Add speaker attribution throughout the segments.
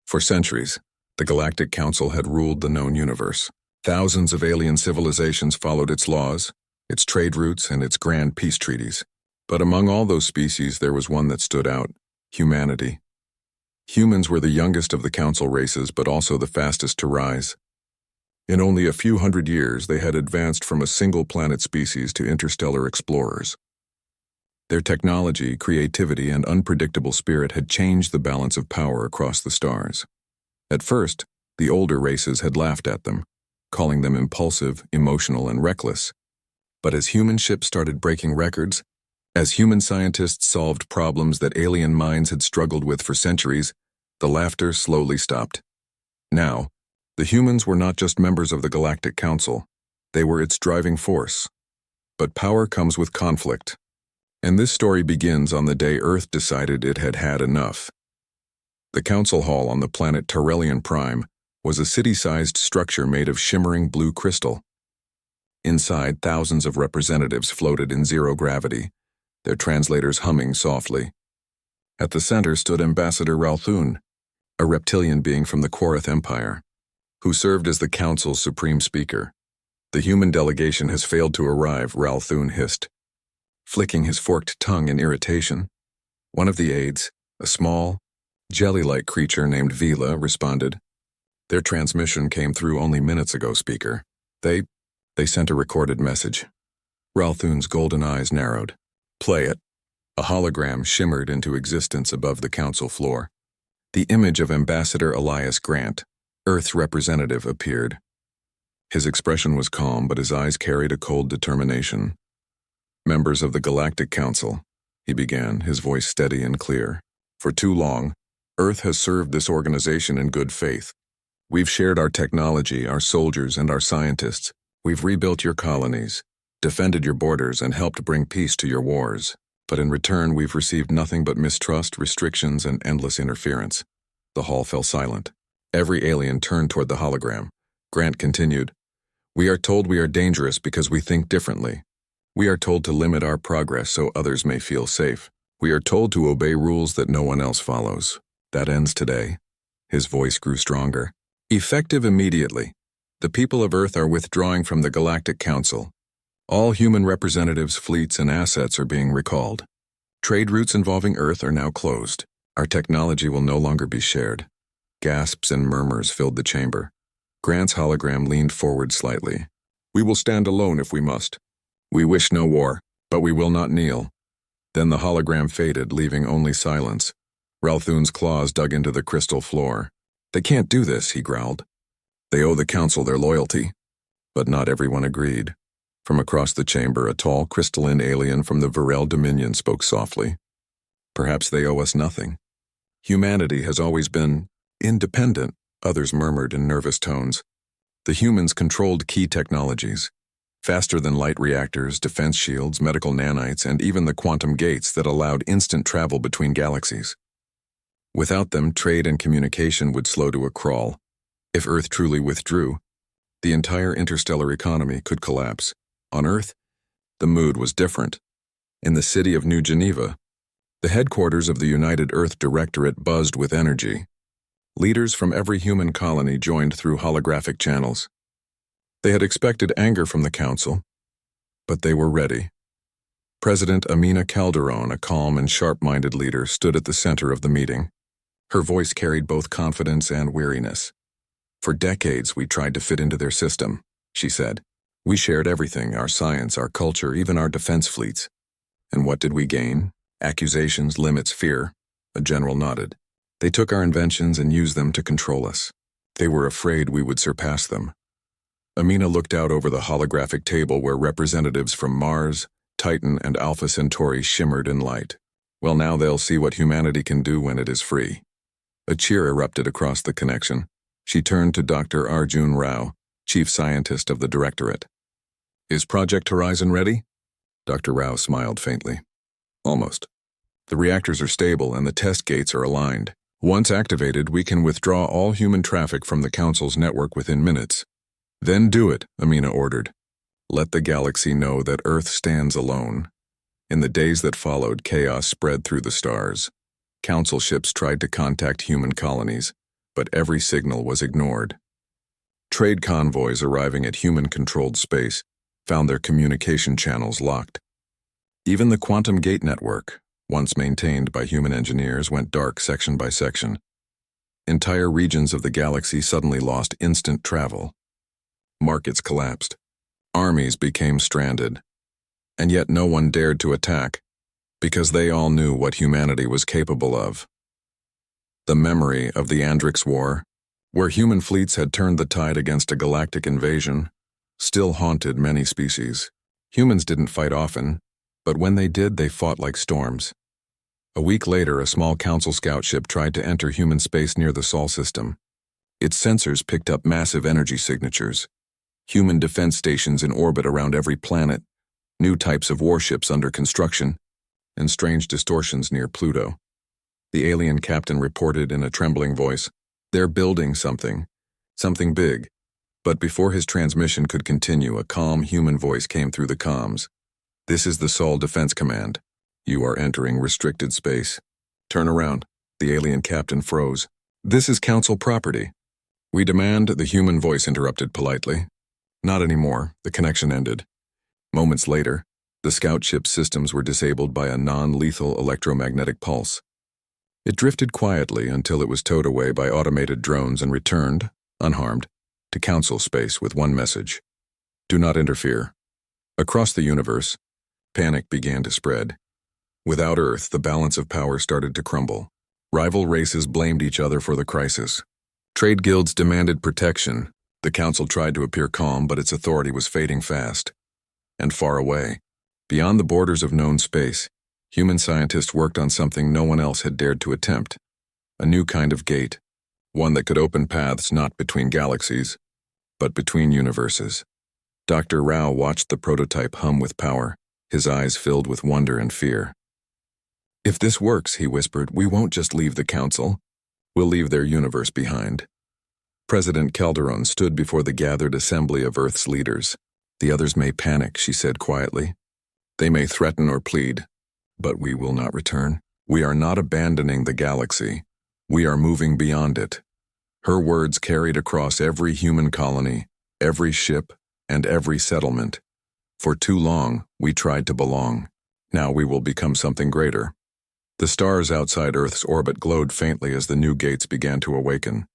Speaker 1: For centuries, the Galactic Council had ruled the known universe. Thousands of alien civilizations followed its laws, its trade routes, and its grand peace treaties. But among all those species, there was one that stood out: humanity. Humans were the youngest of the Council races, but also the fastest to rise. In only a few hundred years, they had advanced from a single-planet species to interstellar explorers. Their technology, creativity, and unpredictable spirit had changed the balance of power across the stars. At first, the older races had laughed at them, calling them impulsive, emotional, and reckless. But as human ships started breaking records, as human scientists solved problems that alien minds had struggled with for centuries, the laughter slowly stopped. Now, the humans were not just members of the Galactic Council, they were its driving force. But power comes with conflict. And this story begins on the day Earth decided it had had enough. The Council Hall on the planet TarEllionPrime was a city-sized structure made of shimmering blue crystal. Inside, thousands of representatives floated in zero gravity, their translators humming softly. At the center stood Ambassador Ralthun, a reptilian being from the Quorith Empire, who served as the Council's supreme speaker. "The human delegation has failed to arrive," Ralthun hissed, flicking his forked tongue in irritation. One of the aides, a small, jelly-like creature named Vila, responded. "Their transmission came through only minutes ago, Speaker. They sent a recorded message." Ralthun's golden eyes narrowed. "Play it." A hologram shimmered into existence above the council floor. The image of Ambassador Elias Grant, Earth's representative, appeared. His expression was calm, but his eyes carried a cold determination. "Members of the Galactic Council," he began, his voice steady and clear. "For too long, Earth has served this organization in good faith. We've shared our technology, our soldiers, and our scientists. We've rebuilt your colonies, defended your borders, and helped bring peace to your wars. But in return, we've received nothing but mistrust, restrictions, and endless interference." The hall fell silent. Every alien turned toward the hologram. Grant continued, "We are told we are dangerous because we think differently. We are told to limit our progress so others may feel safe. We are told to obey rules that no one else follows. That ends today." His voice grew stronger. "Effective immediately. The people of Earth are withdrawing from the Galactic Council. All human representatives, fleets, and assets are being recalled. Trade routes involving Earth are now closed. Our technology will no longer be shared." Gasps and murmurs filled the chamber. Grant's hologram leaned forward slightly. "We will stand alone if we must. We wish no war, but we will not kneel." Then the hologram faded, leaving only silence. Ralthun's claws dug into the crystal floor. "They can't do this," he growled. "They owe the Council their loyalty." But not everyone agreed. From across the chamber, a tall, crystalline alien from the Varel Dominion spoke softly. "Perhaps they owe us nothing. Humanity has always been independent," others murmured in nervous tones. "The humans controlled key technologies, faster-than-light reactors, defense shields, medical nanites, and even the quantum gates that allowed instant travel between galaxies. Without them, trade and communication would slow to a crawl. If Earth truly withdrew, the entire interstellar economy could collapse. On Earth, the mood was different. In the city of New Geneva, the headquarters of the United Earth Directorate buzzed with energy. Leaders from every human colony joined through holographic channels. They had expected anger from the Council, but they were ready. President Amina Calderon, a calm and sharp-minded leader, stood at the center of the meeting. Her voice carried both confidence and weariness. "For decades, we tried to fit into their system," she said. "We shared everything, our science, our culture, even our defense fleets. And what did we gain? Accusations, limits, fear." A general nodded. "They took our inventions and used them to control us. They were afraid we would surpass them." Amina looked out over the holographic table where representatives from Mars, Titan, and Alpha Centauri shimmered in light. "Well, now they'll see what humanity can do when it is free." A cheer erupted across the connection. She turned to Dr. Arjun Rao, chief scientist of the Directorate. "Is Project Horizon ready?" Dr. Rao smiled faintly. "Almost. The reactors are stable and the test gates are aligned. Once activated, we can withdraw all human traffic from the Council's network within minutes." "Then do it," Amina ordered. "Let the galaxy know that Earth stands alone." In the days that followed, chaos spread through the stars. Council ships tried to contact human colonies, but every signal was ignored. Trade convoys arriving at human-controlled space found their communication channels locked. Even the quantum gate network, once maintained by human engineers, went dark section by section. Entire regions of the galaxy suddenly lost instant travel. Markets collapsed. Armies became stranded. And yet no one dared to attack, because they all knew what humanity was capable of. The memory of the Andrix War, where human fleets had turned the tide against a galactic invasion, still haunted many species. Humans didn't fight often, but when they did, they fought like storms. A week later, a small Council scout ship tried to enter human space near the Sol system. Its sensors picked up massive energy signatures, human defense stations in orbit around every planet, new types of warships under construction, and strange distortions near Pluto. The alien captain reported in a trembling voice, "They're building something big." But before his transmission could continue, a calm human voice came through the comms. "This is the Sol Defense Command. You are entering restricted space. Turn around." The alien captain froze. "This is Council property." "We demand," the human voice interrupted politely. "Not anymore." The connection ended. Moments later, the scout ship's systems were disabled by a non-lethal electromagnetic pulse. It drifted quietly until it was towed away by automated drones and returned, unharmed, to Council space with one message: "Do not interfere." Across the universe, panic began to spread. Without Earth, the balance of power started to crumble. Rival races blamed each other for the crisis. Trade guilds demanded protection. The Council tried to appear calm, but its authority was fading fast. And far away, beyond the borders of known space, human scientists worked on something no one else had dared to attempt: a new kind of gate, one that could open paths not between galaxies, but between universes. Dr. Rao watched the prototype hum with power, his eyes filled with wonder and fear. "If this works," he whispered, "we won't just leave the Council. We'll leave their universe behind." President Calderon stood before the gathered assembly of Earth's leaders. "The others may panic," she said quietly. "They may threaten or plead, but we will not return. We are not abandoning the galaxy. We are moving beyond it." Her words carried across every human colony, every ship, and every settlement. For too long, we tried to belong. Now we will become something greater. The stars outside Earth's orbit glowed faintly as the new gates began to awaken.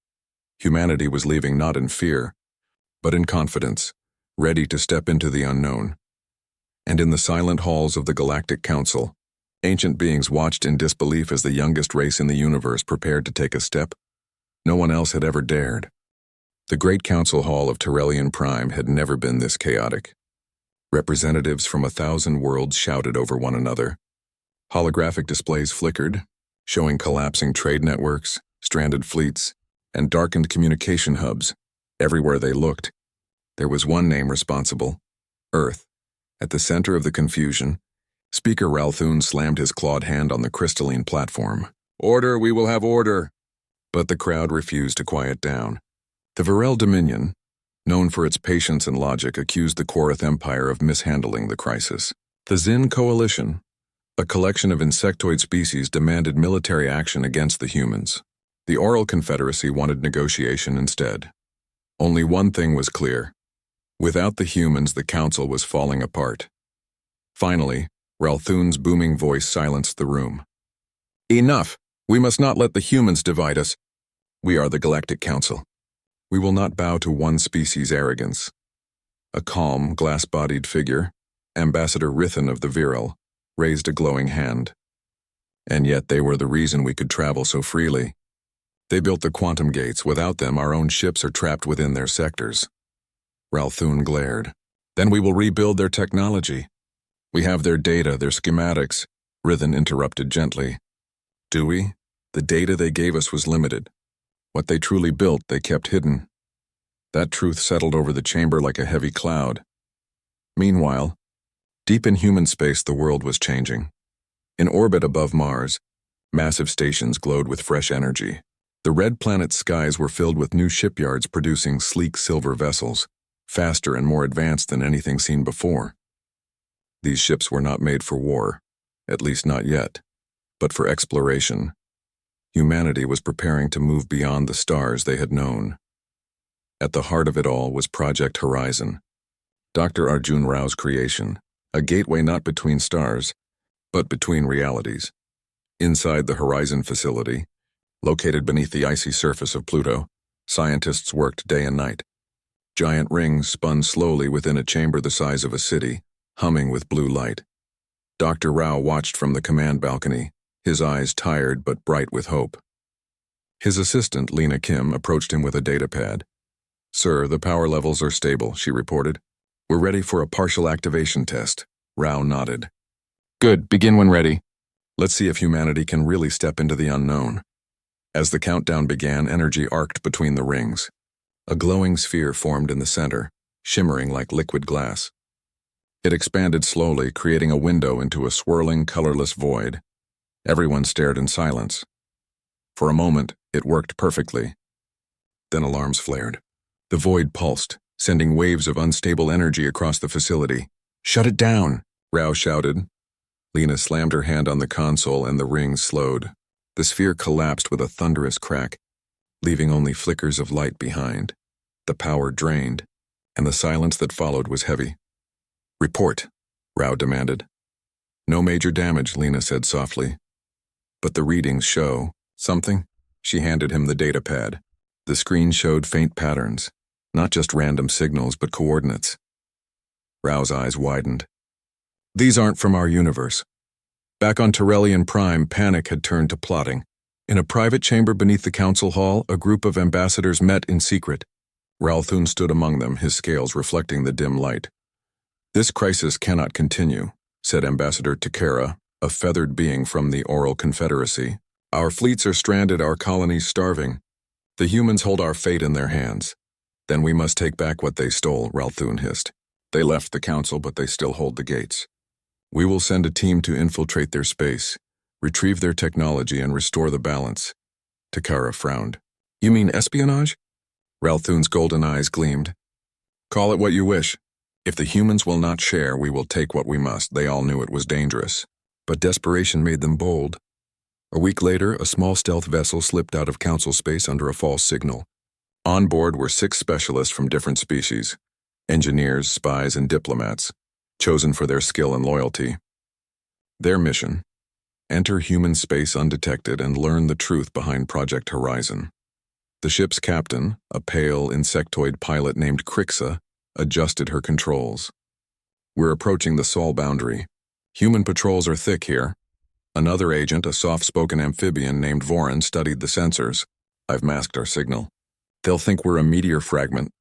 Speaker 1: Humanity was leaving not in fear, but in confidence, ready to step into the unknown. And in the silent halls of the Galactic Council, ancient beings watched in disbelief as the youngest race in the universe prepared to take a step no one else had ever dared. The Great Council Hall of Terrellian Prime had never been this chaotic. Representatives from 1,000 worlds shouted over one another. Holographic displays flickered, showing collapsing trade networks, stranded fleets, and darkened communication hubs. Everywhere they looked, there was one name responsible: Earth. At the center of the confusion, Speaker Ralthun slammed his clawed hand on the crystalline platform. "Order, we will have order!" But the crowd refused to quiet down. The Varel Dominion, known for its patience and logic, accused the Korath Empire of mishandling the crisis. The Zin Coalition, a collection of insectoid species, demanded military action against the humans. The Oral Confederacy wanted negotiation instead. Only one thing was clear: without the humans, the Council was falling apart. Finally, Ralthun's booming voice silenced the room. "Enough! We must not let the humans divide us. We are the Galactic Council. We will not bow to one species' arrogance." A calm, glass-bodied figure, Ambassador Rithan of the Viral, raised a glowing hand. "And yet they were the reason we could travel so freely. They built the quantum gates. Without them, our own ships are trapped within their sectors." Ralthun glared. "Then we will rebuild their technology. We have their data, their schematics," Rithan interrupted gently. "Do we? The data they gave us was limited. What they truly built, they kept hidden." That truth settled over the chamber like a heavy cloud. Meanwhile, deep in human space, the world was changing. In orbit above Mars, massive stations glowed with fresh energy. The red planet's skies were filled with new shipyards producing sleek silver vessels, faster and more advanced than anything seen before. These ships were not made for war, at least not yet, but for exploration. Humanity was preparing to move beyond the stars they had known. At the heart of it all was Project Horizon, Dr. Arjun Rao's creation, a gateway not between stars, but between realities. Inside the Horizon facility, located beneath the icy surface of Pluto, scientists worked day and night. Giant rings spun slowly within a chamber the size of a city, humming with blue light. Dr. Rao watched from the command balcony, his eyes tired but bright with hope. His assistant, Lena Kim, approached him with a datapad. "Sir, the power levels are stable," she reported. "We're ready for a partial activation test." Rao nodded. "Good, begin when ready. Let's see if humanity can really step into the unknown." As the countdown began, energy arced between the rings. A glowing sphere formed in the center, shimmering like liquid glass. It expanded slowly, creating a window into a swirling, colorless void. Everyone stared in silence. For a moment, it worked perfectly. Then alarms flared. The void pulsed, sending waves of unstable energy across the facility. "Shut it down!" Rao shouted. Lena slammed her hand on the console and the rings slowed. The sphere collapsed with a thunderous crack, leaving only flickers of light behind. The power drained, and the silence that followed was heavy. "Report," Rao demanded. "No major damage," Lena said softly. "But the readings show something." She handed him the datapad. The screen showed faint patterns, not just random signals, but coordinates. Rao's eyes widened. "These aren't from our universe." Back on Terrellian Prime, panic had turned to plotting. In a private chamber beneath the council hall, a group of ambassadors met in secret. Ralthun stood among them, his scales reflecting the dim light. "This crisis cannot continue," said Ambassador Takara, a feathered being from the Oral Confederacy. "Our fleets are stranded, our colonies starving. The humans hold our fate in their hands. Then we must take back what they stole," Ralthun hissed. "They left the council, but they still hold the gates. We will send a team to infiltrate their space, retrieve their technology, and restore the balance." Takara frowned. "You mean espionage?" Ralthun's golden eyes gleamed. "Call it what you wish. If the humans will not share, we will take what we must." They all knew it was dangerous, but desperation made them bold. A week later, a small stealth vessel slipped out of council space under a false signal. On board were 6 specialists from different species, engineers, spies, and diplomats, chosen for their skill and loyalty. Their mission: enter human space undetected and learn the truth behind Project Horizon. The ship's captain, a pale, insectoid pilot named Crixa, adjusted her controls. "We're approaching the Sol boundary. Human patrols are thick here." Another agent, a soft-spoken amphibian named Voran, studied the sensors. "I've masked our signal. They'll think we're a meteor fragment."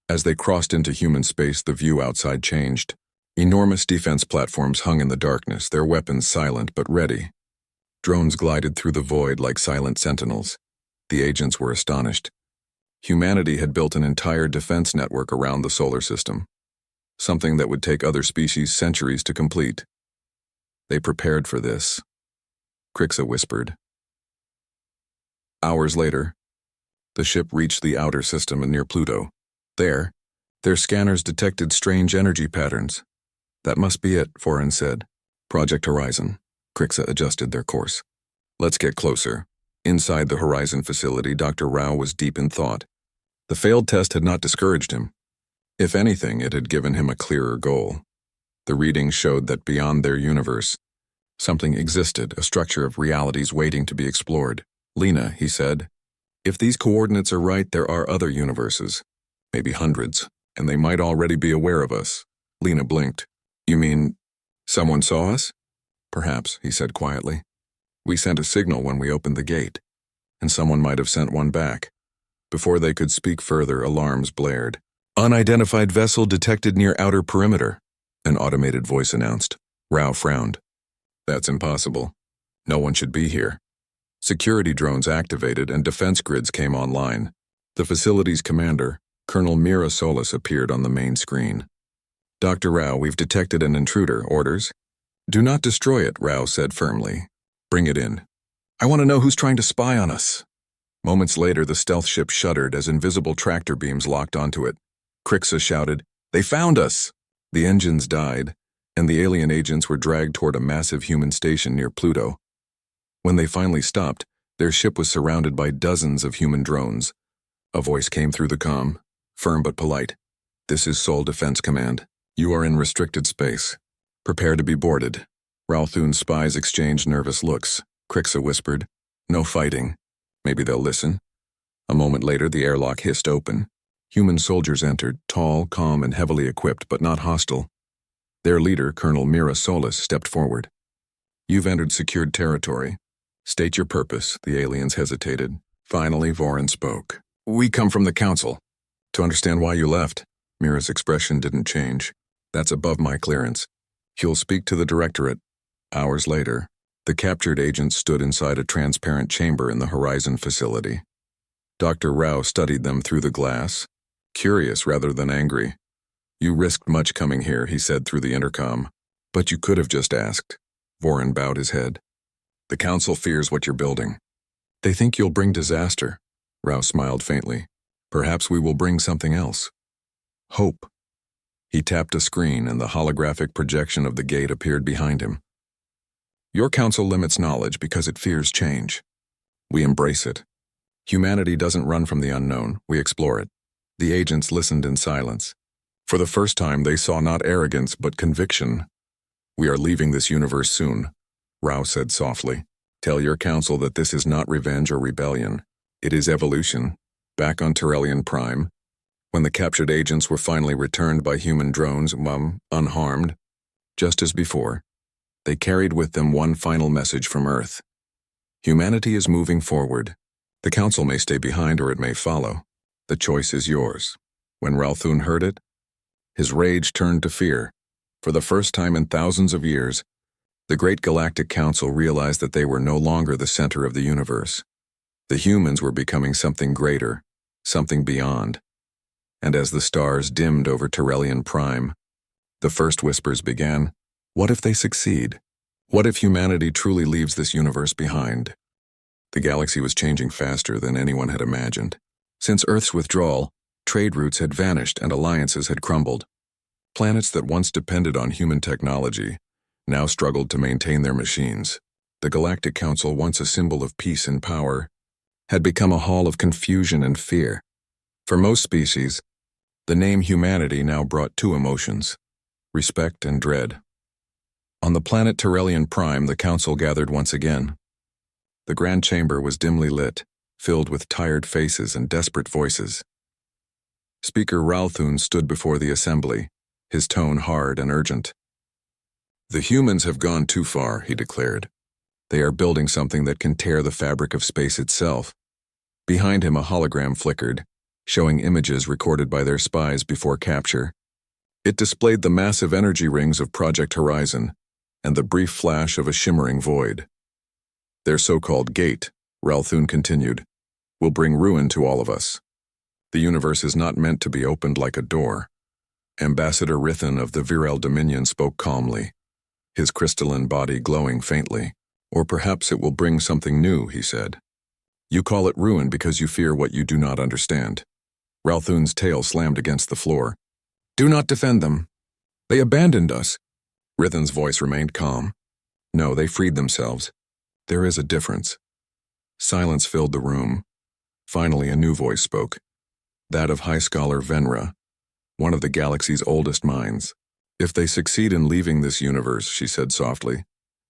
Speaker 1: As they crossed into human space, the view outside changed. Enormous defense platforms hung in the darkness, their weapons silent but ready. Drones glided through the void like silent sentinels. The agents were astonished. Humanity had built an entire defense network around the solar system, something that would take other species centuries to complete. They prepared for this, Crixa whispered. Hours later, the ship reached the outer system near Pluto. There, their scanners detected strange energy patterns. "That must be it," Voran said. "Project Horizon." Crixa adjusted their course. "Let's get closer." Inside the Horizon facility, Dr. Rao was deep in thought. The failed test had not discouraged him. If anything, it had given him a clearer goal. The readings showed that beyond their universe, something existed, a structure of realities waiting to be explored. "Lena," he said, "if these coordinates are right, there are other universes, maybe hundreds, and they might already be aware of us." Lena blinked. "You mean someone saw us?" "Perhaps," he said quietly. "We sent a signal when we opened the gate, and someone might have sent one back." Before they could speak further, alarms blared. "Unidentified vessel detected near outer perimeter," an automated voice announced. Rao frowned. "That's impossible. No one should be here." Security drones activated and defense grids came online. The facility's commander, Colonel Mira Solis, appeared on the main screen. "Dr. Rao, we've detected an intruder. Orders?" "Do not destroy it," Rao said firmly. "Bring it in. I want to know who's trying to spy on us." Moments later, the stealth ship shuddered as invisible tractor beams locked onto it. Crixa shouted, "They found us!" The engines died, and the alien agents were dragged toward a massive human station near Pluto. When they finally stopped, Their ship was surrounded by dozens of human drones. A voice came through the comm, firm but polite. "This is Sol Defense Command. You are in restricted space. Prepare to be boarded." Ralthun's spies exchanged nervous looks. Crixa whispered, "No fighting. Maybe they'll listen." A moment later, the airlock hissed open. Human soldiers entered, tall, calm, and heavily equipped, but not hostile. Their leader, Colonel Mira Solis, stepped forward. "You've entered secured territory. State your purpose." The aliens hesitated. Finally, Vorin spoke. "We come from the Council. To understand why you left." Mira's expression didn't change. "That's above my clearance. You'll speak to the Directorate." Hours later, the captured agents stood inside a transparent chamber in the Horizon facility. Dr. Rao studied them through the glass, curious rather than angry. "You risked much coming here," he said through the intercom. "But you could have just asked." Vorin bowed his head. "The Council fears what you're building. They think you'll bring disaster." Rao smiled faintly. "Perhaps we will bring something else. Hope." He tapped a screen and the holographic projection of the gate appeared behind him. "Your Council limits knowledge because it fears change. We embrace it. Humanity doesn't run from the unknown, we explore it." The agents listened in silence. For the first time, they saw not arrogance but conviction. "We are leaving this universe soon," Rao said softly. "Tell your Council that this is not revenge or rebellion. It is evolution. Back on Terrellian Prime, when the captured agents were finally returned by human drones, unharmed, just as before, they carried with them one final message from Earth. Humanity is moving forward. The Council may stay behind or it may follow. The choice is yours." When Ralthun heard it, his rage turned to fear. For the first time in thousands of years, the Great Galactic Council realized that they were no longer the center of the universe. The humans were becoming something greater, something beyond. And as the stars dimmed over Terrellian Prime, the first whispers began. What if they succeed? What if humanity truly leaves this universe behind? The galaxy was changing faster than anyone had imagined. Since Earth's withdrawal, trade routes had vanished and alliances had crumbled. Planets that once depended on human technology now struggled to maintain their machines. The Galactic Council, once a symbol of peace and power, had become a hall of confusion and fear. For most species, the name humanity now brought two emotions: respect and dread. On the planet Terrellian Prime, the Council gathered once again. The Grand Chamber was dimly lit, filled with tired faces and desperate voices. Speaker Ralthun stood before the assembly, his tone hard and urgent. "The humans have gone too far," he declared. "They are building something that can tear the fabric of space itself." Behind him, a hologram flickered, showing images recorded by their spies before capture. It displayed the massive energy rings of Project Horizon and the brief flash of a shimmering void. "Their so-called gate," Ralthun continued, "will bring ruin to all of us. The universe is not meant to be opened like a door." Ambassador Rithan of the Virel Dominion spoke calmly, his crystalline body glowing faintly. "Or perhaps it will bring something new," he said. "You call it ruin because you fear what you do not understand." Ralthun's tail slammed against the floor. "Do not defend them. They abandoned us." Rithan's voice remained calm. "No, they freed themselves. There is a difference." Silence filled the room. Finally, a new voice spoke, that of High Scholar Venra, one of the galaxy's oldest minds. "If they succeed in leaving this universe," she said softly,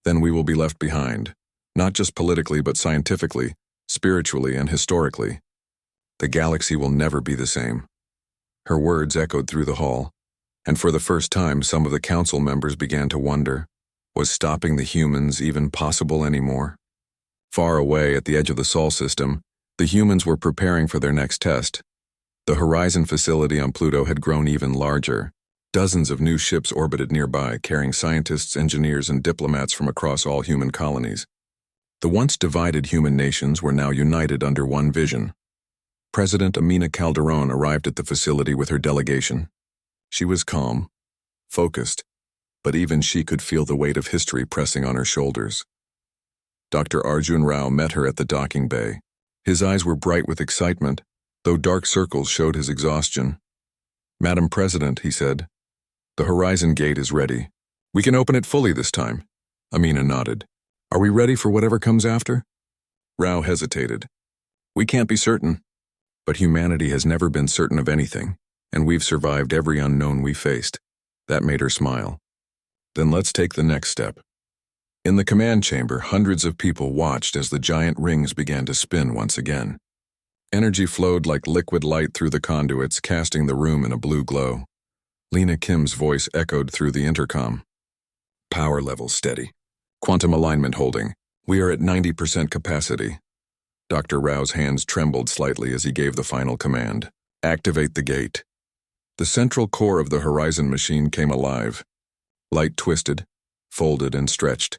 Speaker 1: "then we will be left behind, not just politically but scientifically, spiritually, and historically. The galaxy will never be the same." Her words echoed through the hall, and for the first time some of the council members began to wonder, was stopping the humans even possible anymore? Far away at the edge of the Sol system, the humans were preparing for their next test. The Horizon facility on Pluto had grown even larger. Dozens of new ships orbited nearby, carrying scientists, engineers, and diplomats from across all human colonies. The once divided human nations were now united under one vision. President Amina Calderon arrived at the facility with her delegation. She was calm, focused, but even she could feel the weight of history pressing on her shoulders. Dr. Arjun Rao met her at the docking bay. His eyes were bright with excitement, though dark circles showed his exhaustion. "Madam President," he said, "the Horizon Gate is ready. We can open it fully this time." Amina nodded. "Are we ready for whatever comes after?" Rao hesitated. We can't be certain. But humanity has never been certain of anything, and we've survived every unknown we faced. That made her smile. Then let's take the next step. In the command chamber, hundreds of people watched as the giant rings began to spin once again. Energy flowed like liquid light through the conduits, casting the room in a blue glow. Lena Kim's voice echoed through the intercom. Power level steady. Quantum alignment holding. We are at 90% capacity. Dr. Rao's hands trembled slightly as he gave the final command. Activate the gate. The central core of the Horizon machine came alive. Light twisted, folded, and stretched.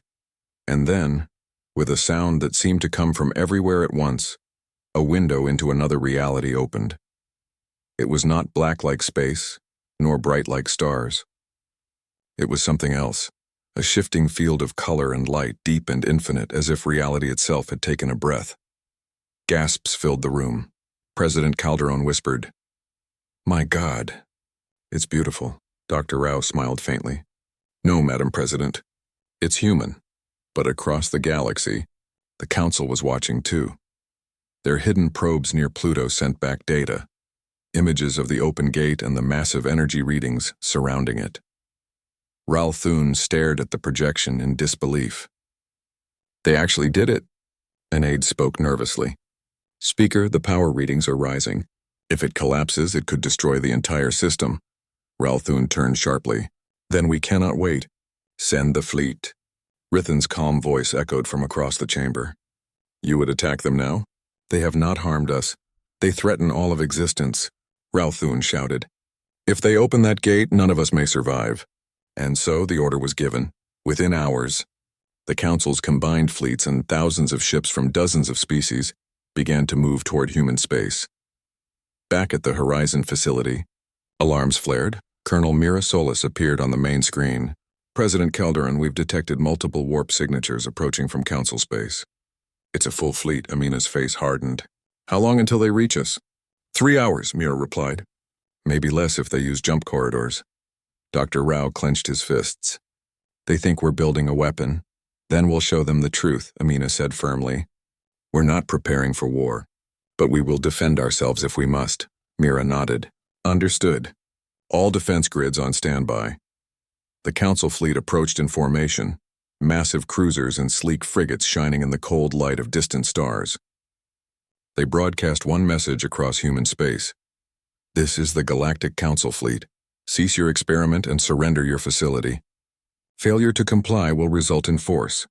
Speaker 1: And then, with a sound that seemed to come from everywhere at once, a window into another reality opened. It was not black like space, nor bright like stars. It was something else, a shifting field of color and light, deep and infinite, as if reality itself had taken a breath. Gasps filled the room. President Calderon whispered, "My God, it's beautiful." Dr. Rao smiled faintly. "No, Madam President, it's human." But across the galaxy, the Council was watching too. Their hidden probes near Pluto sent back data, images of the open gate and the massive energy readings surrounding it. Ral Thun stared at the projection in disbelief. "They actually did it," an aide spoke nervously. "Speaker, the power readings are rising. If it collapses, it could destroy the entire system." Ral Thun turned sharply. "Then we cannot wait. Send the fleet." Rithan's calm voice echoed from across the chamber. "You would attack them now? They have not harmed us. They threaten all of existence," Ral Thun shouted. "If they open that gate, none of us may survive." And so the order was given. Within hours, the Council's combined fleets and thousands of ships from dozens of species began to move toward human space. Back at the Horizon facility, alarms flared. Colonel Mira Solis appeared on the main screen. "President Calderon, we've detected multiple warp signatures approaching from Council space." "It's a full fleet," Amina's face hardened. "How long until they reach us?" 3 hours, Mira replied. "Maybe less if they use jump corridors." Dr. Rao clenched his fists. "They think we're building a weapon. Then we'll show them the truth," Amina said firmly. "We're not preparing for war, but we will defend ourselves if we must." Mira nodded. "Understood. All defense grids on standby." The Council fleet approached in formation, massive cruisers and sleek frigates shining in the cold light of distant stars. They broadcast one message across human space. "This is the Galactic Council fleet. Cease your experiment and surrender your facility. Failure to comply will result in force."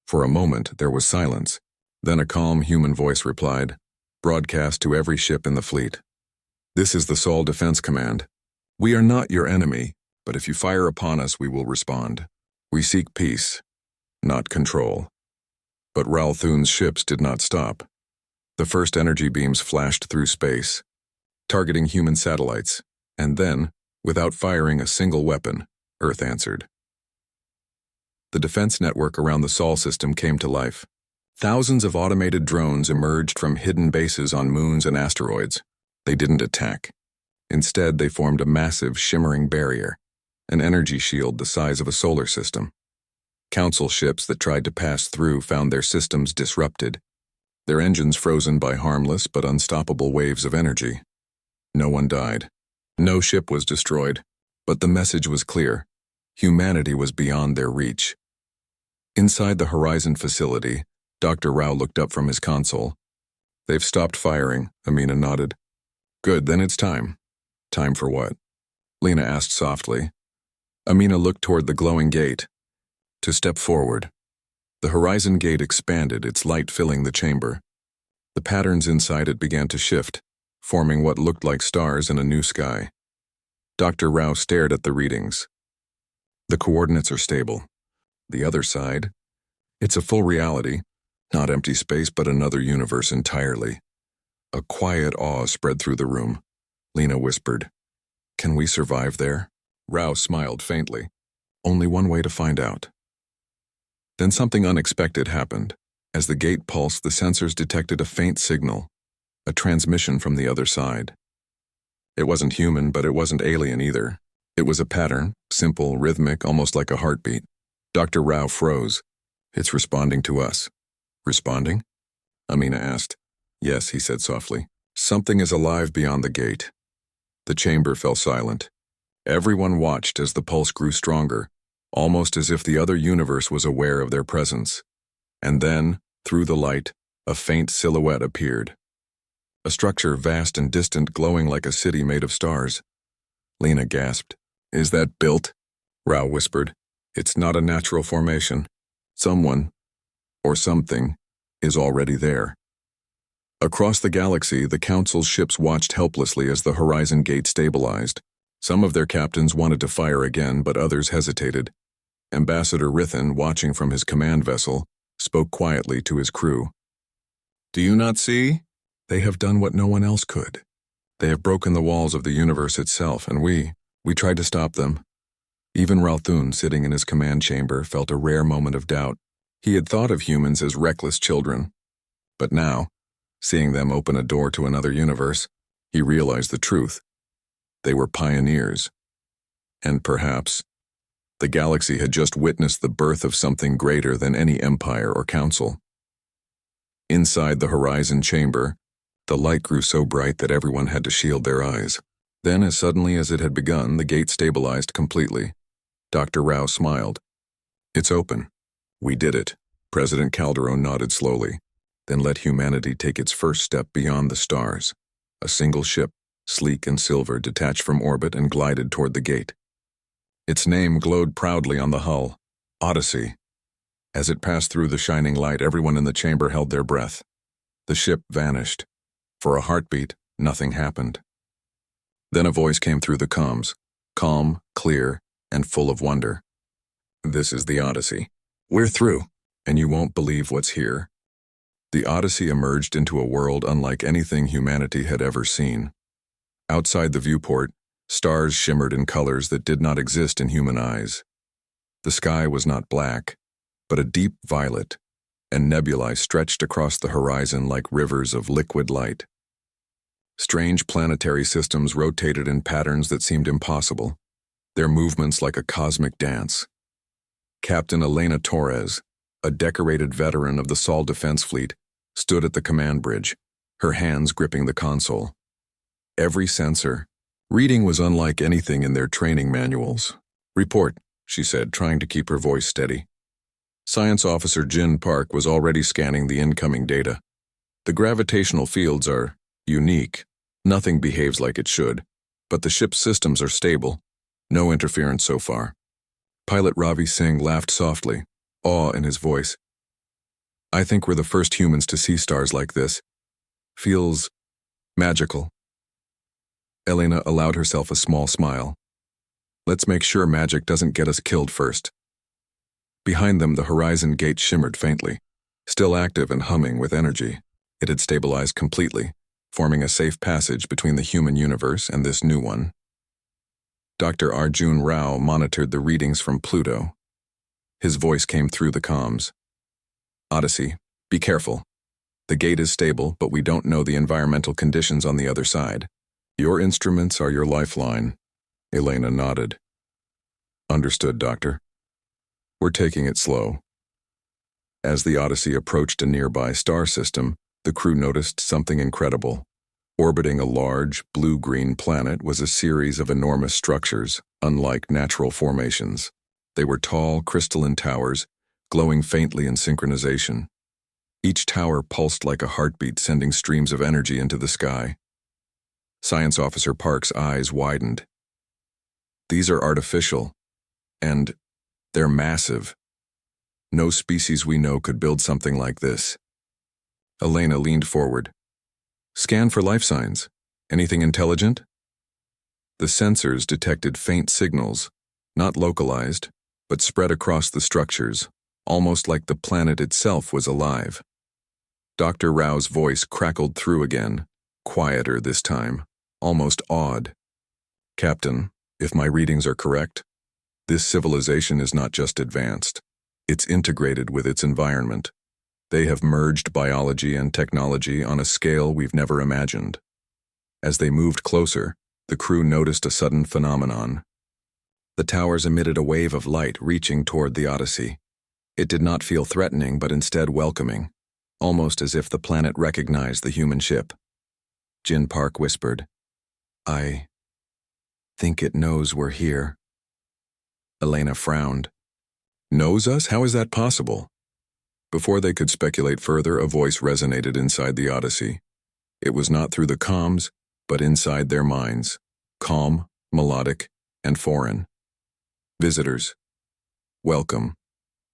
Speaker 1: For a moment, there was silence. Then a calm human voice replied, broadcast to every ship in the fleet. "This is the Sol Defense Command. We are not your enemy, but if you fire upon us, we will respond. We seek peace, not control." But Ral Thun's ships did not stop. The first energy beams flashed through space, targeting human satellites, and then, without firing a single weapon, Earth answered. The defense network around the Sol system came to life. Thousands of automated drones emerged from hidden bases on moons and asteroids. They didn't attack. Instead, they formed a massive, shimmering barrier, an energy shield the size of a solar system. Council ships that tried to pass through found their systems disrupted, their engines frozen by harmless but unstoppable waves of energy. No one died. No ship was destroyed, but the message was clear. Humanity was beyond their reach. Inside the Horizon facility, Dr. Rao looked up from his console. "They've stopped firing," Amina nodded. "Good, then it's time." "Time for what?" Lena asked softly. Amina looked toward the glowing gate. "To step forward." The Horizon gate expanded, its light filling the chamber. The patterns inside it began to shift, forming what looked like stars in a new sky. Dr. Rao stared at the readings. "The coordinates are stable. The other side, it's a full reality, not empty space but another universe entirely." A quiet awe spread through the room. Lena whispered, "Can we survive there?" Rao smiled faintly. "Only one way to find out." Then something unexpected happened. As the gate pulsed, the sensors detected a faint signal, a transmission from the other side. It wasn't human, but it wasn't alien either. It was a pattern, simple, rhythmic, almost like a heartbeat. Dr. Rao froze. "It's responding to us." "Responding?" Amina asked. Yes, he said softly. Something is alive beyond the gate. The chamber fell silent. Everyone watched as the pulse grew stronger, almost as if the other universe was aware of their presence. And then, through the light, a faint silhouette appeared. A structure vast and distant, glowing like a city made of stars. Lena gasped. Is that built? Rao whispered. It's not a natural formation. Someone, or something, is already there. Across the galaxy, the Council's ships watched helplessly as the Horizon Gate stabilized. Some of their captains wanted to fire again, but others hesitated. Ambassador Rithan, watching from his command vessel, spoke quietly to his crew. Do you not see? They have done what no one else could. They have broken the walls of the universe itself, and we tried to stop them. Even Ralthun, sitting in his command chamber, felt a rare moment of doubt. He had thought of humans as reckless children. But now, seeing them open a door to another universe, he realized the truth. They were pioneers. And perhaps, the galaxy had just witnessed the birth of something greater than any empire or council. Inside the Horizon chamber, the light grew so bright that everyone had to shield their eyes. Then, as suddenly as it had begun, the gate stabilized completely. Dr. Rao smiled. It's open. We did it. President Calderon nodded slowly, then let humanity take its first step beyond the stars. A single ship, sleek and silver, detached from orbit and glided toward the gate. Its name glowed proudly on the hull, Odyssey. As it passed through the shining light, everyone in the chamber held their breath. The ship vanished. For a heartbeat, nothing happened. Then a voice came through the comms, calm, clear, and full of wonder. This is the Odyssey. We're through, and you won't believe what's here. The Odyssey emerged into a world unlike anything humanity had ever seen. Outside the viewport, stars shimmered in colors that did not exist in human eyes. The sky was not black, but a deep violet, and nebulae stretched across the horizon like rivers of liquid light. Strange planetary systems rotated in patterns that seemed impossible, their movements like a cosmic dance. Captain Elena Torres, a decorated veteran of the Sol Defense Fleet, stood at the command bridge, her hands gripping the console. Every sensor. Reading was unlike anything in their training manuals. Report, she said, trying to keep her voice steady. Science Officer Jin Park was already scanning the incoming data. The gravitational fields are unique. Nothing behaves like it should, but the ship's systems are stable. No interference so far. Pilot Ravi Singh laughed softly, awe in his voice. I think we're the first humans to see stars like this. Feels magical. Elena allowed herself a small smile. Let's make sure magic doesn't get us killed first. Behind them, the Horizon Gate shimmered faintly, still active and humming with energy. It had stabilized completely, forming a safe passage between the human universe and this new one. Dr. Arjun Rao monitored the readings from Pluto. His voice came through the comms. Odyssey, be careful. The gate is stable, but we don't know the environmental conditions on the other side. Your instruments are your lifeline. Elena nodded. Understood, Doctor. We're taking it slow. As the Odyssey approached a nearby star system, the crew noticed something incredible. Orbiting a large, blue-green planet was a series of enormous structures, unlike natural formations. They were tall, crystalline towers, glowing faintly in synchronization. Each tower pulsed like a heartbeat, sending streams of energy into the sky. Science Officer Park's eyes widened. These are artificial, and they're massive. No species we know could build something like this. Elena leaned forward. Scan for life signs. Anything intelligent? The sensors detected faint signals, not localized, but spread across the structures, almost like the planet itself was alive. Dr. Rao's voice crackled through again, quieter this time, almost awed. Captain, if my readings are correct, this civilization is not just advanced. It's integrated with its environment. They have merged biology and technology on a scale we've never imagined. As they moved closer, the crew noticed a sudden phenomenon. The towers emitted a wave of light reaching toward the Odyssey. It did not feel threatening, but instead welcoming, almost as if the planet recognized the human ship. Jin Park whispered, "I think it knows we're here." Elena frowned. "Knows us? How is that possible?" Before they could speculate further, a voice resonated inside the Odyssey. It was not through the comms, but inside their minds, calm, melodic, and foreign. "Visitors, welcome."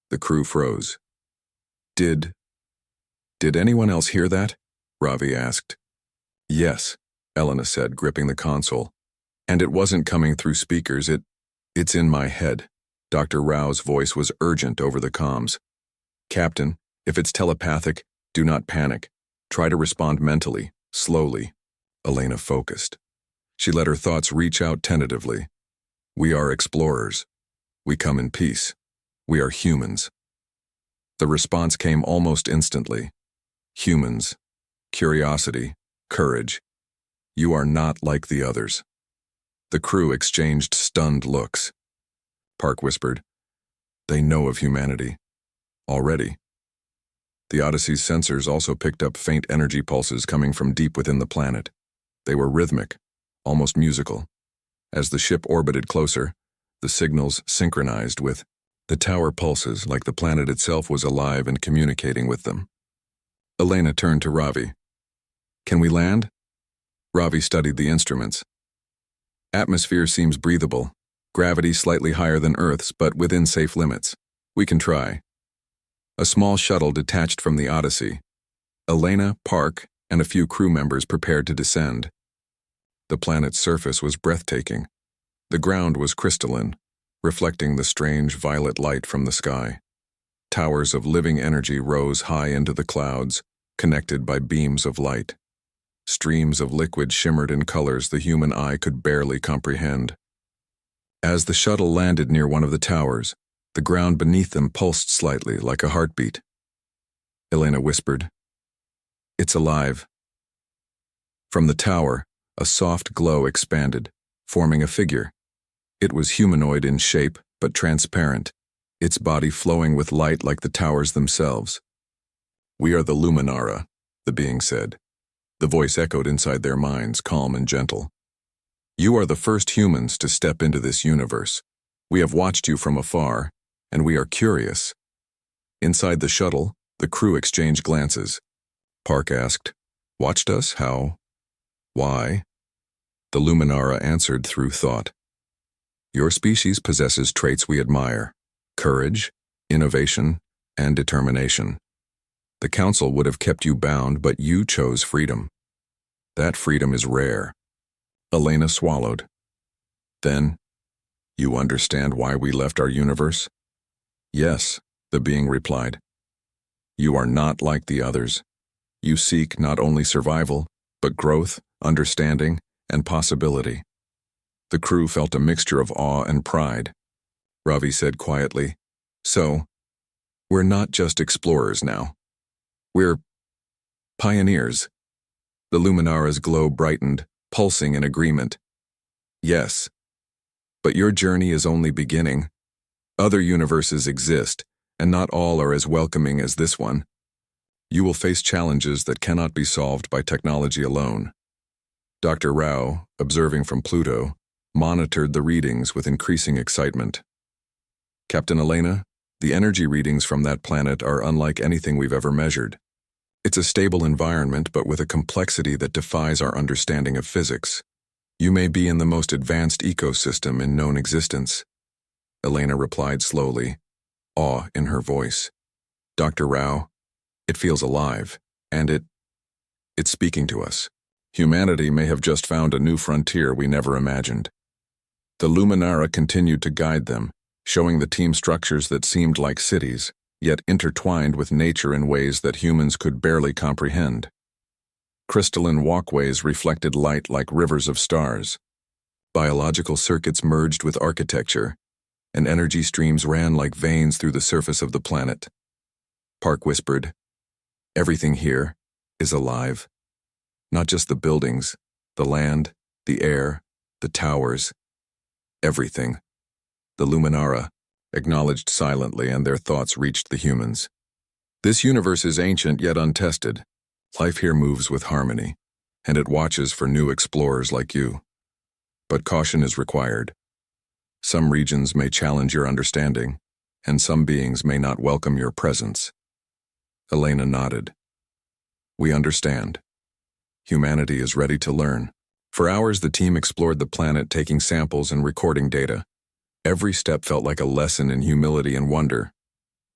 Speaker 1: The crew froze. Did anyone else hear that?" Ravi asked. "Yes," Elena said, gripping the console. "And it wasn't coming through speakers, it's in my head." Dr. Rao's voice was urgent over the comms. "Captain, if it's telepathic, do not panic. Try to respond mentally, slowly." Elena focused. She let her thoughts reach out tentatively. "We are explorers. We come in peace. We are humans." The response came almost instantly. "Humans. Curiosity. Courage. You are not like the others." The crew exchanged stunned looks. Park whispered, "They know of humanity. Already." The Odyssey's sensors also picked up faint energy pulses coming from deep within the planet. They were rhythmic, almost musical. As the ship orbited closer, the signals synchronized with the tower pulses, like the planet itself was alive and communicating with them. Elena turned to Ravi. "Can we land?" Ravi studied the instruments. "Atmosphere seems breathable. Gravity slightly higher than Earth's, but within safe limits. We can try." A small shuttle detached from the Odyssey. Elena, Park, and a few crew members prepared to descend. The planet's surface was breathtaking. The ground was crystalline, reflecting the strange violet light from the sky. Towers of living energy rose high into the clouds, connected by beams of light. Streams of liquid shimmered in colors the human eye could barely comprehend. As the shuttle landed near one of the towers, the ground beneath them pulsed slightly, like a heartbeat. Elena whispered, "It's alive." From the tower, a soft glow expanded, forming a figure. It was humanoid in shape, but transparent, its body flowing with light like the towers themselves. "We are the Luminara," the being said. The voice echoed inside their minds, calm and gentle. "You are the first humans to step into this universe. We have watched you from afar, and we are curious." Inside the shuttle, the crew exchanged glances. Park asked, "Watched us? How? Why?" The Luminara answered through thought. "Your species possesses traits we admire: courage, innovation, and determination. The Council would have kept you bound, but you chose freedom. That freedom is rare." Elena swallowed. "Then, you understand why we left our universe?" "Yes," the being replied. "You are not like the others. You seek not only survival, but growth, understanding, and possibility." The crew felt a mixture of awe and pride. Ravi said quietly, "So, we're not just explorers now. We're pioneers." The Luminara's glow brightened, pulsing in agreement. "Yes, but your journey is only beginning. Other universes exist, and not all are as welcoming as this one. You will face challenges that cannot be solved by technology alone." Dr. Rao, observing from Pluto, monitored the readings with increasing excitement. "Captain Elena, the energy readings from that planet are unlike anything we've ever measured. It's a stable environment, but with a complexity that defies our understanding of physics. You may be in the most advanced ecosystem in known existence." Elena replied slowly, awe in her voice. "Dr. Rao, it feels alive, and it's speaking to us. Humanity may have just found a new frontier we never imagined." The Luminara continued to guide them, showing the team structures that seemed like cities, yet intertwined with nature in ways that humans could barely comprehend. Crystalline walkways reflected light like rivers of stars. Biological circuits merged with architecture, and energy streams ran like veins through the surface of the planet. Park whispered, "Everything here is alive. Not just the buildings, the land, the air, the towers. Everything." The Luminara acknowledged silently, and their thoughts reached the humans. This universe is ancient yet untested. Life here moves with harmony, and it watches for new explorers like you. But caution is required. Some regions may challenge your understanding, and some beings may not welcome your presence. Elena nodded. We understand. Humanity is ready to learn. For hours, the team explored the planet, taking samples and recording data. Every step felt like a lesson in humility and wonder.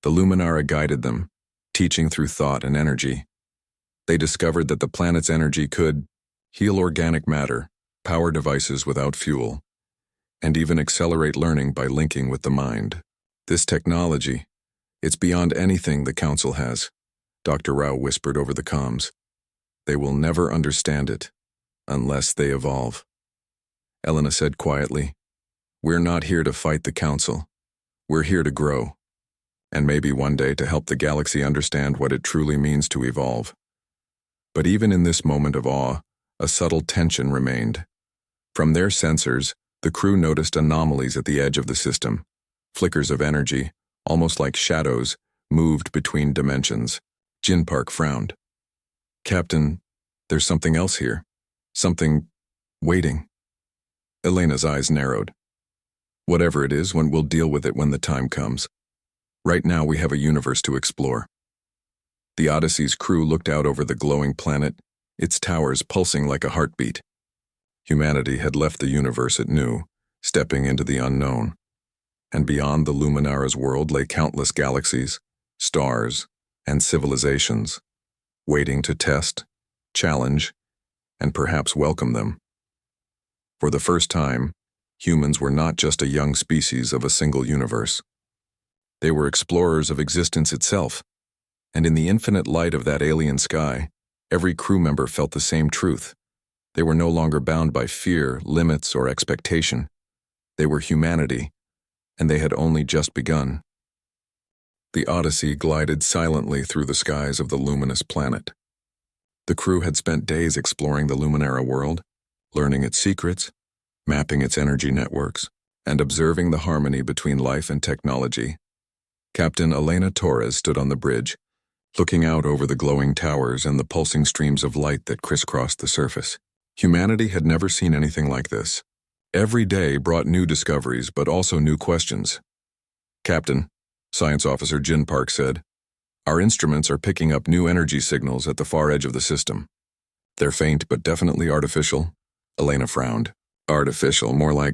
Speaker 1: The Luminara guided them, teaching through thought and energy. They discovered that the planet's energy could heal organic matter, power devices without fuel, and even accelerate learning by linking with the mind. This technology, it's beyond anything the Council has, Dr. Rao whispered over the comms. They will never understand it, unless they evolve. Elena said quietly, We're not here to fight the Council. We're here to grow, and maybe one day to help the galaxy understand what it truly means to evolve. But even in this moment of awe, a subtle tension remained. From their sensors, the crew noticed anomalies at the edge of the system. Flickers of energy, almost like shadows, moved between dimensions. Jin Park frowned. Captain, there's something else here. Something waiting. Elena's eyes narrowed. Whatever it is, we'll deal with it when the time comes. Right now we have a universe to explore. The Odyssey's crew looked out over the glowing planet, its towers pulsing like a heartbeat. Humanity had left the universe it knew, stepping into the unknown. And beyond the Luminara's world lay countless galaxies, stars, and civilizations, waiting to test, challenge, and perhaps welcome them. For the first time, humans were not just a young species of a single universe. They were explorers of existence itself, and in the infinite light of that alien sky, every crew member felt the same truth. They were no longer bound by fear, limits, or expectation. They were humanity, and they had only just begun. The Odyssey glided silently through the skies of the luminous planet. The crew had spent days exploring the Luminara world, learning its secrets, mapping its energy networks, and observing the harmony between life and technology. Captain Elena Torres stood on the bridge, looking out over the glowing towers and the pulsing streams of light that crisscrossed the surface. Humanity had never seen anything like this. Every day brought new discoveries, but also new questions. Captain, Science Officer Jin Park said, our instruments are picking up new energy signals at the far edge of the system. They're faint, but definitely artificial. Elena frowned. Artificial, more like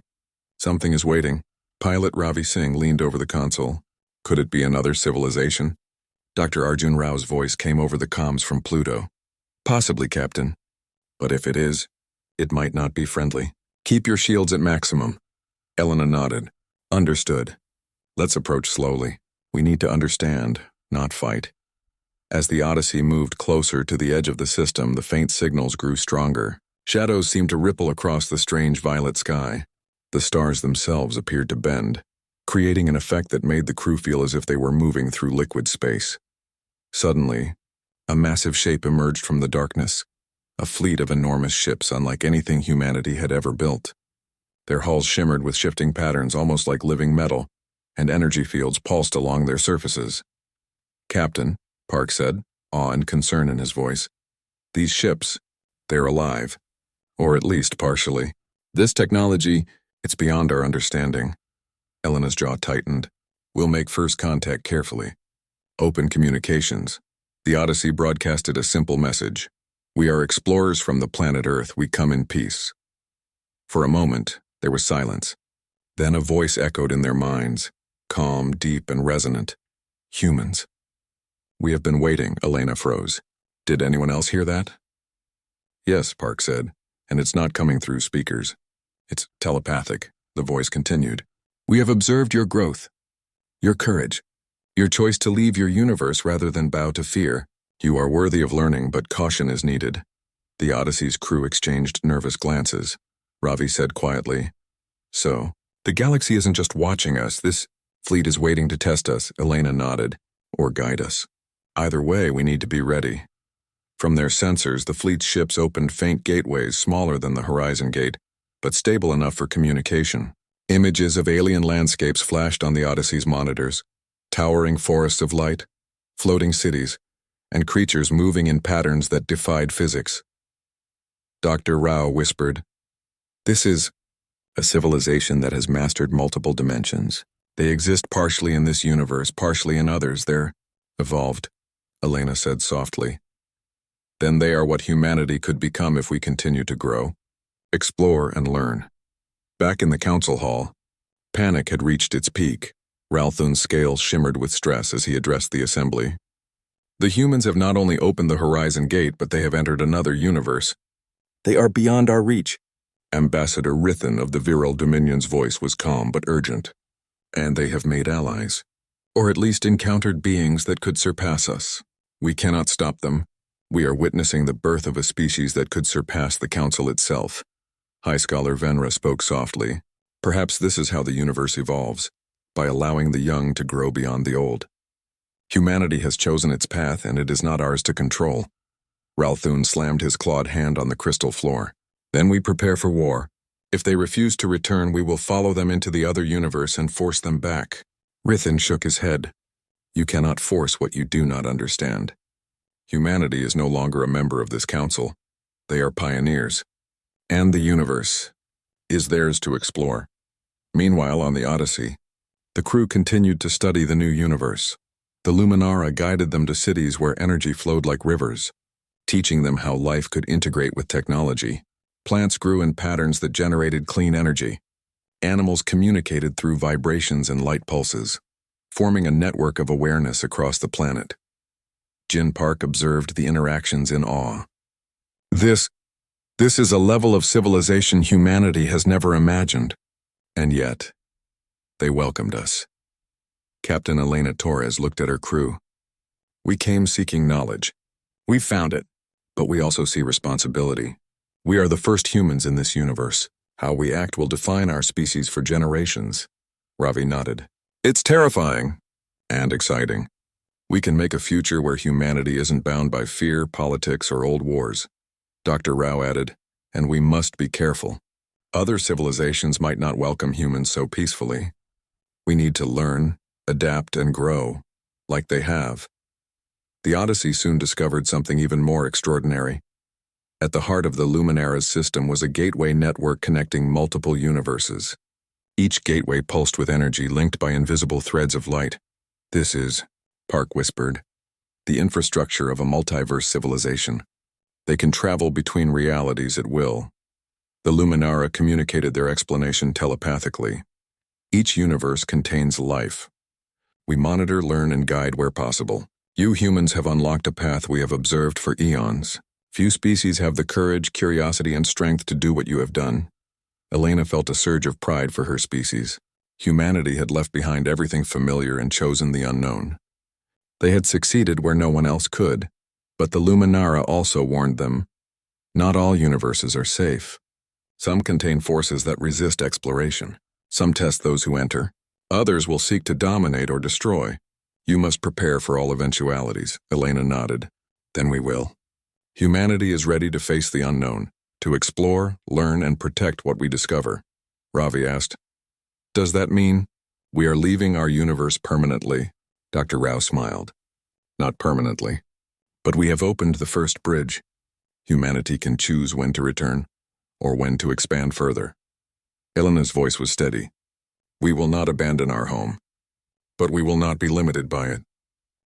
Speaker 1: something is waiting. Pilot Ravi Singh leaned over the console. Could it be another civilization? Dr. Arjun Rao's voice came over the comms from Pluto. Possibly, Captain. But if it is, it might not be friendly. Keep your shields at maximum. Elena nodded. Understood. Let's approach slowly. We need to understand, not fight. As the Odyssey moved closer to the edge of the system, the faint signals grew stronger. Shadows seemed to ripple across the strange violet sky. The stars themselves appeared to bend, creating an effect that made the crew feel as if they were moving through liquid space. Suddenly, a massive shape emerged from the darkness, a fleet of enormous ships unlike anything humanity had ever built. Their hulls shimmered with shifting patterns almost like living metal, and energy fields pulsed along their surfaces. Captain, Park said, awe and concern in his voice. These ships, they're alive. Or at least partially. This technology, it's beyond our understanding. Elena's jaw tightened. We'll make first contact carefully. Open communications. The Odyssey broadcasted a simple message. We are explorers from the planet Earth. We come in peace. For a moment, there was silence. Then a voice echoed in their minds, calm, deep, and resonant. Humans. We have been waiting, Elena froze. Did anyone else hear that? Yes, Park said, and it's not coming through speakers. It's telepathic, the voice continued. We have observed your growth, your courage, your choice to leave your universe rather than bow to fear. You are worthy of learning, but caution is needed. The Odyssey's crew exchanged nervous glances. Ravi said quietly, So, the galaxy isn't just watching us, this fleet is waiting to test us, Elena nodded, or guide us. Either way, we need to be ready. From their sensors, the fleet's ships opened faint gateways smaller than the Horizon Gate, but stable enough for communication. Images of alien landscapes flashed on the Odyssey's monitors, towering forests of light, floating cities, and creatures moving in patterns that defied physics. Dr. Rao whispered, "This is a civilization that has mastered multiple dimensions. They exist partially in this universe, partially in others. They're evolved," Elena said softly. "Then they are what humanity could become if we continue to grow, explore, and learn." Back in the council hall, panic had reached its peak. Ralthun's scales shimmered with stress as he addressed the assembly. "The humans have not only opened the Horizon Gate, but they have entered another universe. They are beyond our reach." Ambassador Rithan of the Virile Dominion's voice was calm but urgent. "And they have made allies, or at least encountered beings that could surpass us. We cannot stop them. We are witnessing the birth of a species that could surpass the Council itself." High Scholar Venra spoke softly. "Perhaps this is how the universe evolves, by allowing the young to grow beyond the old. Humanity has chosen its path, and it is not ours to control." Ralthun slammed his clawed hand on the crystal floor. "Then we prepare for war. If they refuse to return, we will follow them into the other universe and force them back." Rithan shook his head. "You cannot force what you do not understand. Humanity is no longer a member of this council. They are pioneers. And the universe is theirs to explore." Meanwhile, on the Odyssey, the crew continued to study the new universe. The Luminara guided them to cities where energy flowed like rivers, teaching them how life could integrate with technology. Plants grew in patterns that generated clean energy. Animals communicated through vibrations and light pulses, forming a network of awareness across the planet. Jin Park observed the interactions in awe. This is a level of civilization humanity has never imagined. And yet, they welcomed us." Captain Elena Torres looked at her crew. "We came seeking knowledge. We found it, but we also see responsibility. We are the first humans in this universe. How we act will define our species for generations." Ravi nodded. "It's terrifying and exciting. We can make a future where humanity isn't bound by fear, politics, or old wars." Dr. Rao added, "And we must be careful. Other civilizations might not welcome humans so peacefully. We need to learn, adapt, and grow, like they have." The Odyssey soon discovered something even more extraordinary. At the heart of the Luminara's system was a gateway network connecting multiple universes. Each gateway pulsed with energy linked by invisible threads of light. "This is," Park whispered, "the infrastructure of a multiverse civilization. They can travel between realities at will." The Luminara communicated their explanation telepathically. "Each universe contains life. We monitor, learn, and guide where possible. You humans have unlocked a path we have observed for eons. Few species have the courage, curiosity, and strength to do what you have done." Elena felt a surge of pride for her species. Humanity had left behind everything familiar and chosen the unknown. They had succeeded where no one else could, but the Luminara also warned them, not all universes are safe. Some contain forces that resist exploration. Some test those who enter. Others will seek to dominate or destroy. You must prepare for all eventualities." Elena nodded. "Then we will. Humanity is ready to face the unknown, to explore, learn, and protect what we discover." Ravi asked, "Does that mean we are leaving our universe permanently?" Dr. Rao smiled. "Not permanently, but we have opened the first bridge. Humanity can choose when to return, or when to expand further." Elena's voice was steady. "We will not abandon our home, but we will not be limited by it.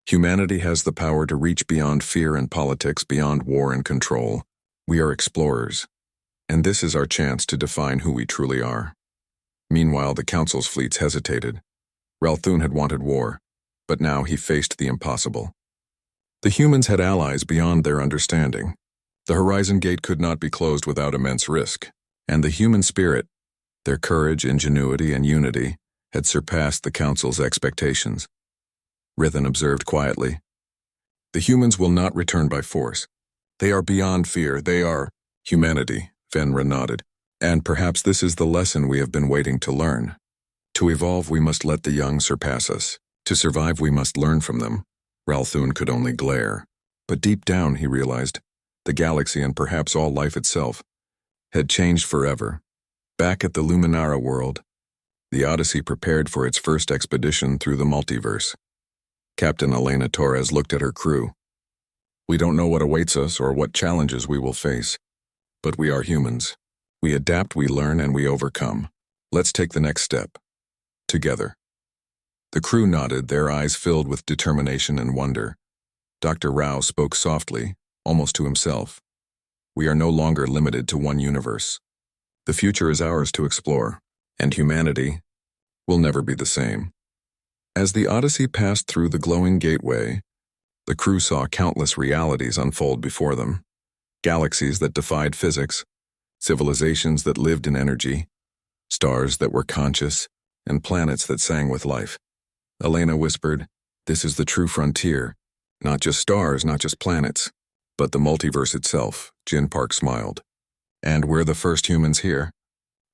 Speaker 1: Humanity has the power to reach beyond fear and politics, beyond war and control. We are explorers, and this is our chance to define who we truly are." Meanwhile, the Council's fleets hesitated. Ralthun had wanted war, but now he faced the impossible. The humans had allies beyond their understanding. The Horizon Gate could not be closed without immense risk, and the human spirit, their courage, ingenuity, and unity, had surpassed the Council's expectations. Rithan observed quietly. "The humans will not return by force. They are beyond fear. They are humanity," Venra nodded. "And perhaps this is the lesson we have been waiting to learn. To evolve, we must let the young surpass us. To survive, we must learn from them." Ralthun could only glare. But deep down, he realized, the galaxy and perhaps all life itself had changed forever. Back at the Luminara world, the Odyssey prepared for its first expedition through the multiverse. Captain Elena Torres looked at her crew. We don't know what awaits us or what challenges we will face, but we are humans. We adapt, we learn, and we overcome. Let's take the next step. Together. The crew nodded, their eyes filled with determination and wonder. Dr. Rao spoke softly, almost to himself. We are no longer limited to one universe. The future is ours to explore, and humanity will never be the same. As the Odyssey passed through the glowing gateway, the crew saw countless realities unfold before them. Galaxies that defied physics, civilizations that lived in energy, stars that were conscious, and planets that sang with life. Elena whispered, "This is the true frontier. Not just stars, not just planets, but the multiverse itself." Jin Park smiled. "And we're the first humans here.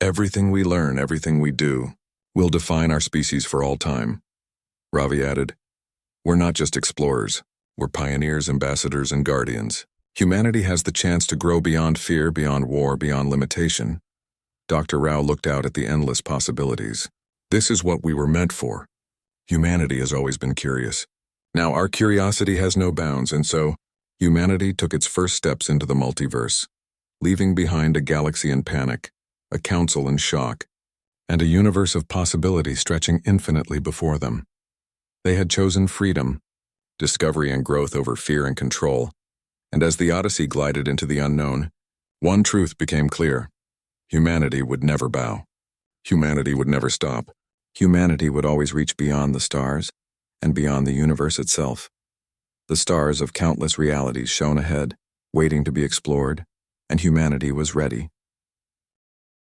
Speaker 1: Everything we learn, everything we do, will define our species for all time." Ravi added, "We're not just explorers. We're pioneers, ambassadors, and guardians. Humanity has the chance to grow beyond fear, beyond war, beyond limitation." Dr. Rao looked out at the endless possibilities. "This is what we were meant for. Humanity has always been curious. Now our curiosity has no bounds, and so humanity took its first steps into the multiverse, leaving behind a galaxy in panic, a council in shock, and a universe of possibility stretching infinitely before them. They had chosen freedom, discovery and growth over fear and control, and as the Odyssey glided into the unknown, one truth became clear. Humanity would never bow. Humanity would never stop. Humanity would always reach beyond the stars and beyond the universe itself. The stars of countless realities shone ahead, waiting to be explored, and humanity was ready,